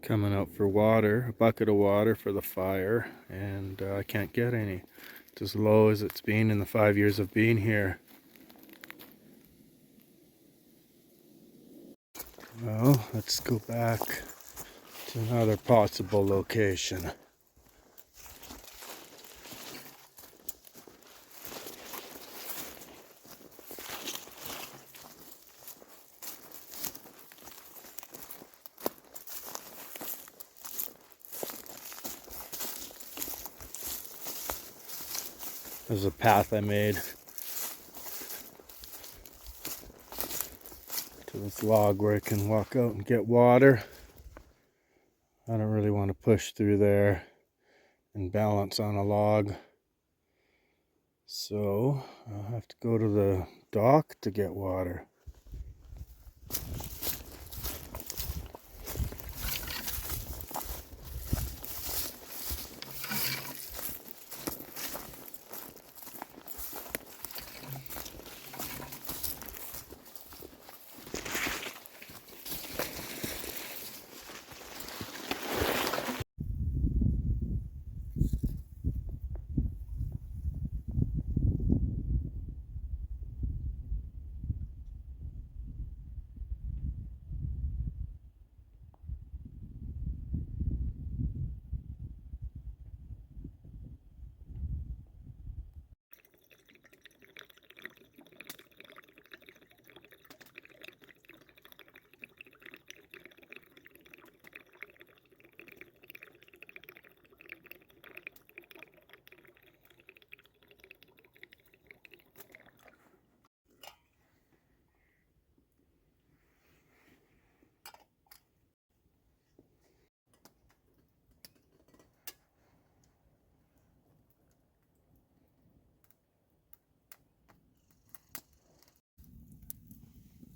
Coming out for water, a bucket of water for the fire, and I can't get any. It's as low as it's been in the 5 years of being here. Well, let's go back to another possible location. There's a path I made to this log where I can walk out and get water. I don't really want to push through there and balance on a log. So I'll have to go to the dock to get water.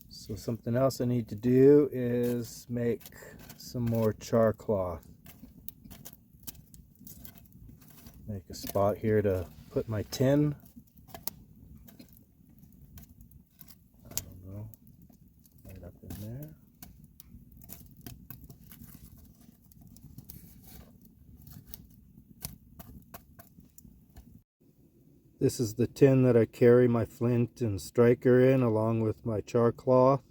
So something else I need to do is make some more charcloth. Make a spot here to put my tin. I don't know, right up in there. This is the tin that I carry my flint and striker in, along with my charcloth.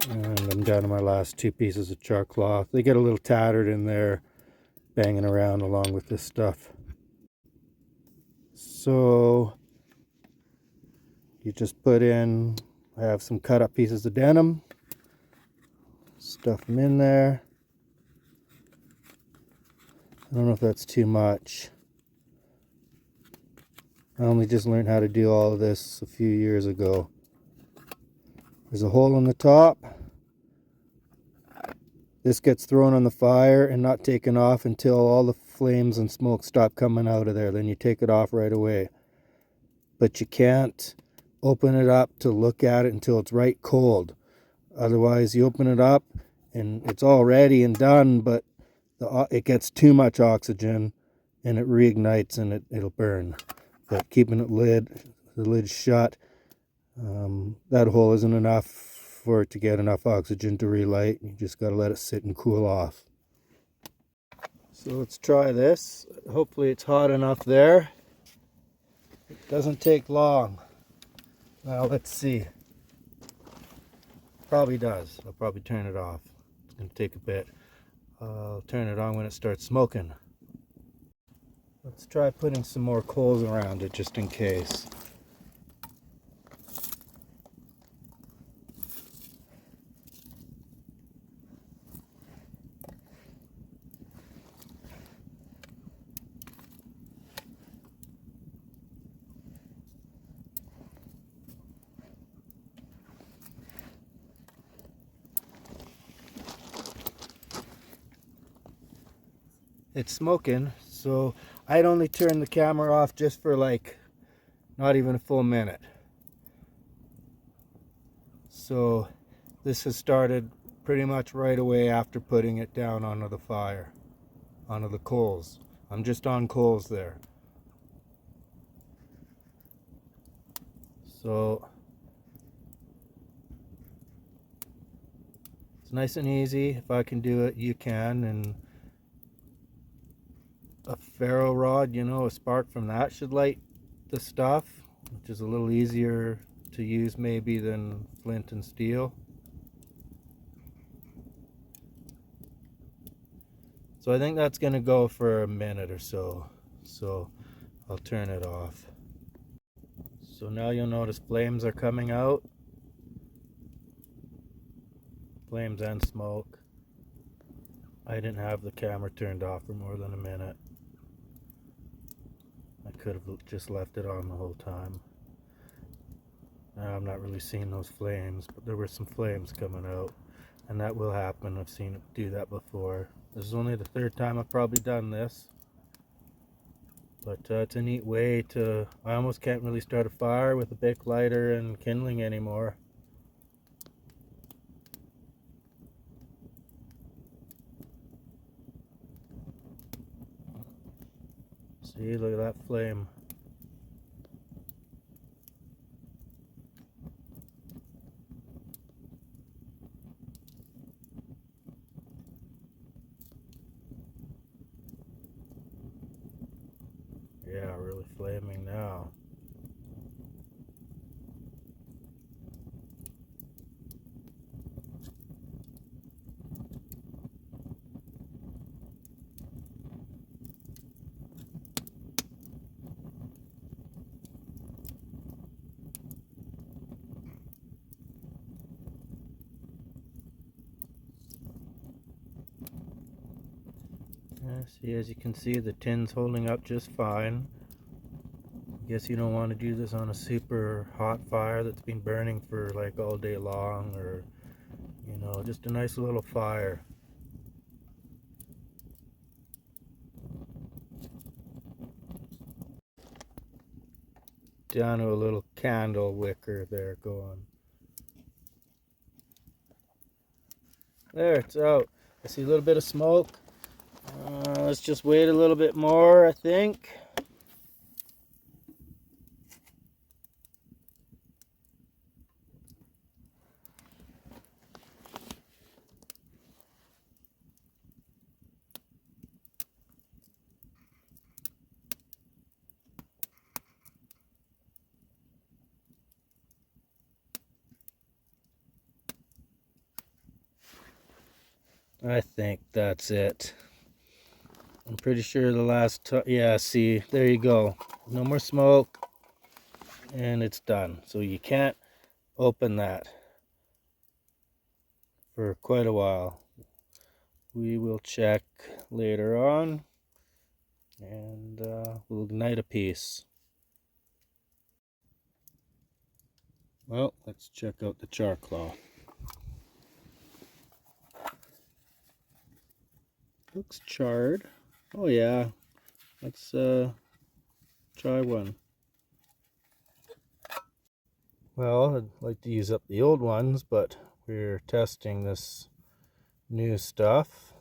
And I'm down to my last 2 pieces of charcloth. They get a little tattered in there, banging around along with this stuff. So you just put in, I have some cut up pieces of denim, stuff them in there. I don't know if that's too much. I only just learned how to do all of this a few years ago. There's a hole in the top. This gets thrown on the fire and not taken off until all the flames and smoke stop coming out of there. Then you take it off right away. But you can't open it up to look at it until it's right cold. Otherwise you open it up and it's all ready and done, but it gets too much oxygen and it reignites and it'll burn. But keeping the lid shut, that hole isn't enough for it to get enough oxygen to relight. You just got to let it sit and cool off. So let's try this. Hopefully it's hot enough there. It doesn't take long. Now let's see. Probably does. I'll probably turn it off. It's going to take a bit. I'll turn it on when it starts smoking. Let's try putting some more coals around it just in case. It's smoking, so I'd only turn the camera off just for like not even a full minute. So this has started pretty much right away after putting it down onto the fire, onto the coals. I'm just on coals there. So it's nice and easy. If I can do it, you can. And a ferro rod, you know, a spark from that should light the stuff, which is a little easier to use maybe than flint and steel. So I think that's going to go for a minute or so. So I'll turn it off. So now you'll notice flames are coming out. Flames and smoke. I didn't have the camera turned off for more than a minute. I could have just left it on the whole time. Now I'm not really seeing those flames, but there were some flames coming out. And that will happen. I've seen it do that before. This is only the third time I've probably done this. But it's a neat way to... I almost can't really start a fire with a Bic lighter and kindling anymore. See, look at that flame. Yeah, really flaming now. Yeah, see, as you can see, the tin's holding up just fine. I guess you don't want to do this on a super hot fire that's been burning for like all day long, or, you know, just a nice little fire. Down to a little candle wicker there going. There, it's out. I see a little bit of smoke. Let's just wait a little bit more, I think. I think that's it. I'm pretty sure the last yeah, see, there you go. No more smoke, and it's done. So you can't open that for quite a while. We will check later on, and we'll ignite a piece. Well, let's check out the Charcloth. Looks charred. Oh yeah, let's try one. Well, I'd like to use up the old ones, but we're testing this new stuff.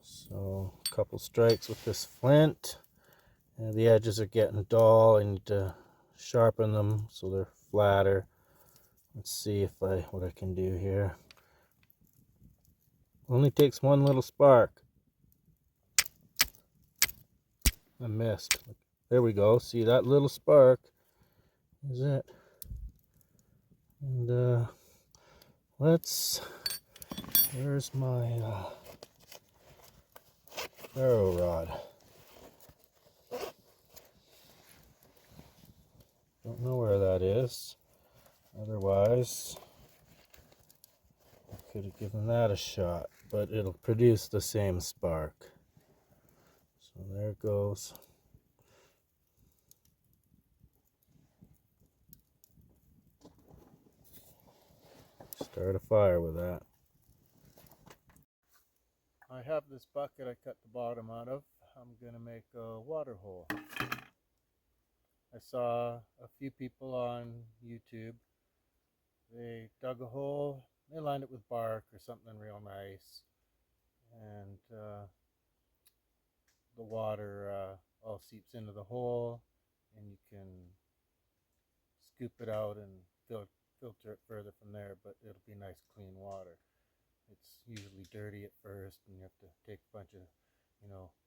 So a couple strikes with this flint. And the edges are getting dull. I need to sharpen them so they're flatter. Let's see if what I can do here. Only takes one little spark. I missed. There we go. See, that little spark is it. And where's my ferro rod? Don't know where that is. Otherwise, I could have given that a shot, but it'll produce the same spark. So there it goes. Start a fire with that. I have this bucket I cut the bottom out of. I'm going to make a water hole. I saw a few people on YouTube. They dug a hole, they lined it with bark or something real nice, and the water all seeps into the hole, and you can scoop it out and filter it further from there, but it'll be nice clean water. It's usually dirty at first, and you have to take a bunch of,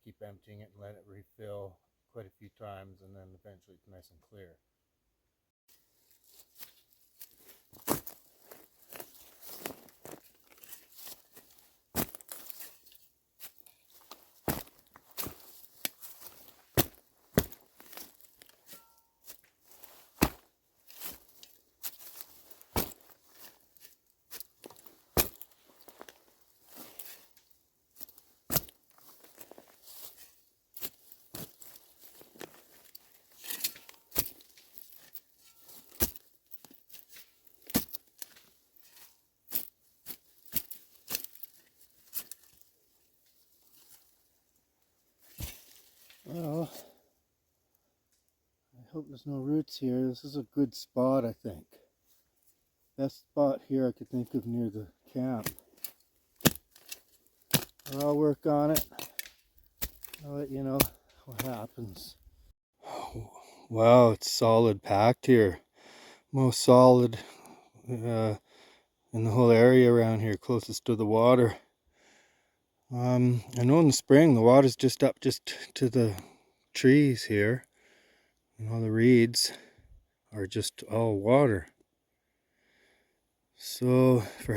keep emptying it and let it refill quite a few times, and then eventually it's nice and clear. Well, I hope there's no roots here. This is a good spot, I think. Best spot here I could think of near the camp. But I'll work on it. I'll let you know what happens. Wow, it's solid packed here. Most solid in the whole area around here, closest to the water. I know in the spring the water's just up just to the trees here, and all the reeds are just all water. So for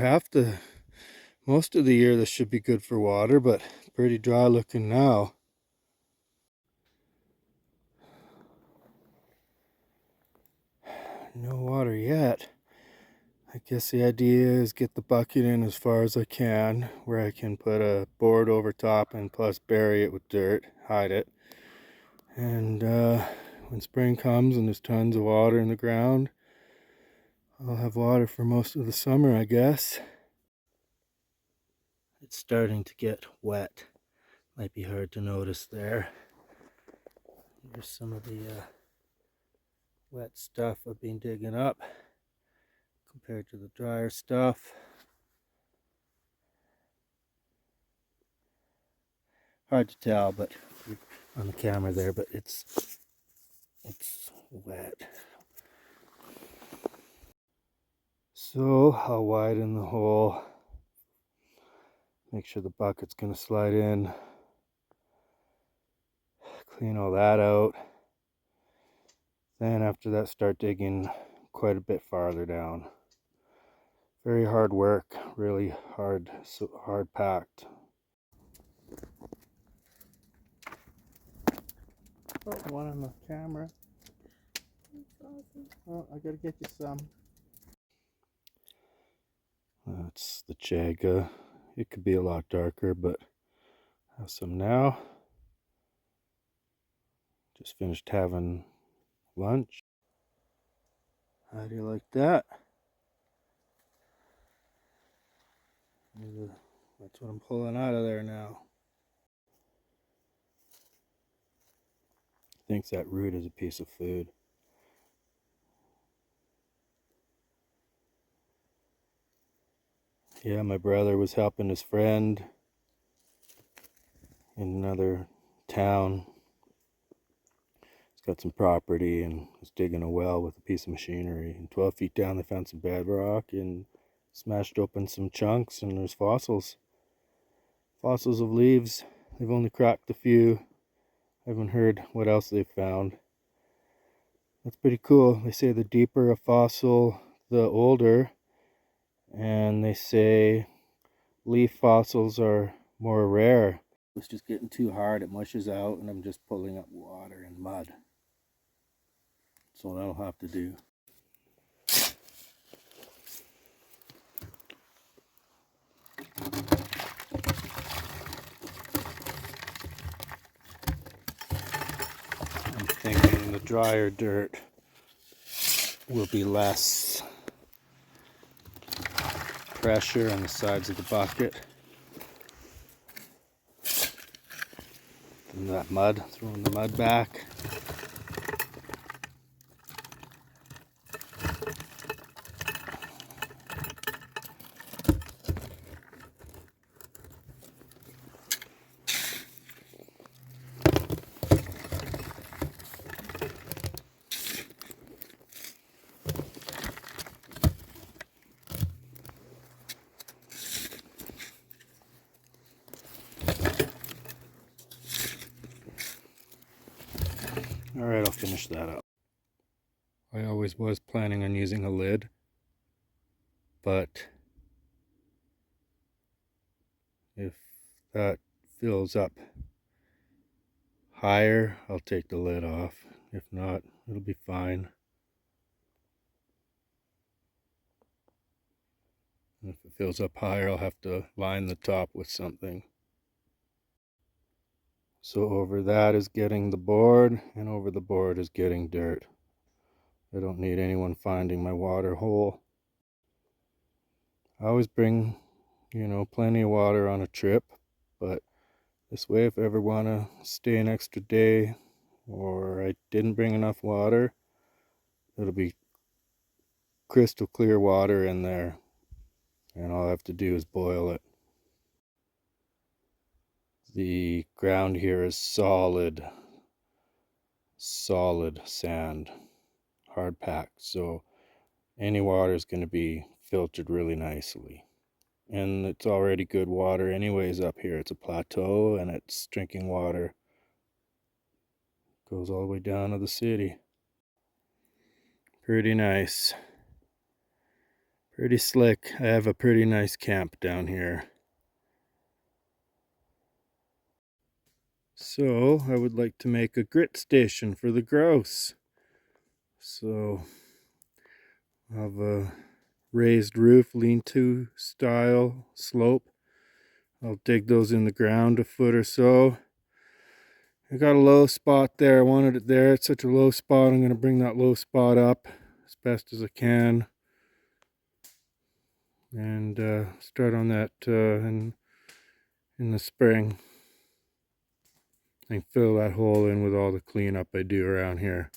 most of the year this should be good for water, but pretty dry looking now. No water yet. I guess the idea is get the bucket in as far as I can, where I can put a board over top and plus bury it with dirt, hide it. And when spring comes and there's tons of water in the ground, I'll have water for most of the summer, I guess. It's starting to get wet. Might be hard to notice there. Here's some of the wet stuff I've been digging up compared to the drier stuff. Hard to tell, but on the camera there, but it's wet. So I'll widen the hole. Make sure the bucket's gonna slide in. Clean all that out. Then after that, start digging quite a bit farther down. Very hard work, really hard packed. Oh, one on the camera. Oh, I gotta get you some. That's the Chaga. It could be a lot darker, but I have some now. Just finished having lunch. How do you like that? That's what I'm pulling out of there now. Thinks that root is a piece of food. Yeah, my brother was helping his friend in another town. He's got some property and was digging a well with a piece of machinery. And 12 feet down they found some bedrock and smashed open some chunks, and there's fossils. Fossils of leaves. They've only cracked a few. I haven't heard what else they've found. That's pretty cool. They say the deeper a fossil, the older. And they say leaf fossils are more rare. It's just getting too hard, it mushes out, and I'm just pulling up water and mud. So that'll have to do. I'm thinking the drier dirt will be less pressure on the sides of the bucket. And that mud, throwing the mud back. finish that up. I always was planning on using a lid, but if that fills up higher, I'll take the lid off. If not, it'll be fine. And if it fills up higher, I'll have to line the top with something. So over that is getting the board, and over the board is getting dirt. I don't need anyone finding my water hole. I always bring, plenty of water on a trip, but this way, if I ever want to stay an extra day or I didn't bring enough water, it'll be crystal clear water in there, and all I have to do is boil it. The ground here is solid sand, hard packed, so any water is going to be filtered really nicely. And it's already good water anyways up here. It's a plateau, and it's drinking water. Goes all the way down to the city. Pretty nice. Pretty slick. I have a pretty nice camp down here. So I would like to make a grit station for the grouse. So I have a raised roof, lean-to style slope. I'll dig those in the ground a foot or so. I got a low spot there. I wanted it there. It's such a low spot. I'm going to bring that low spot up as best as I can. And start on that in the spring. And fill that hole in with all the cleanup I do around here.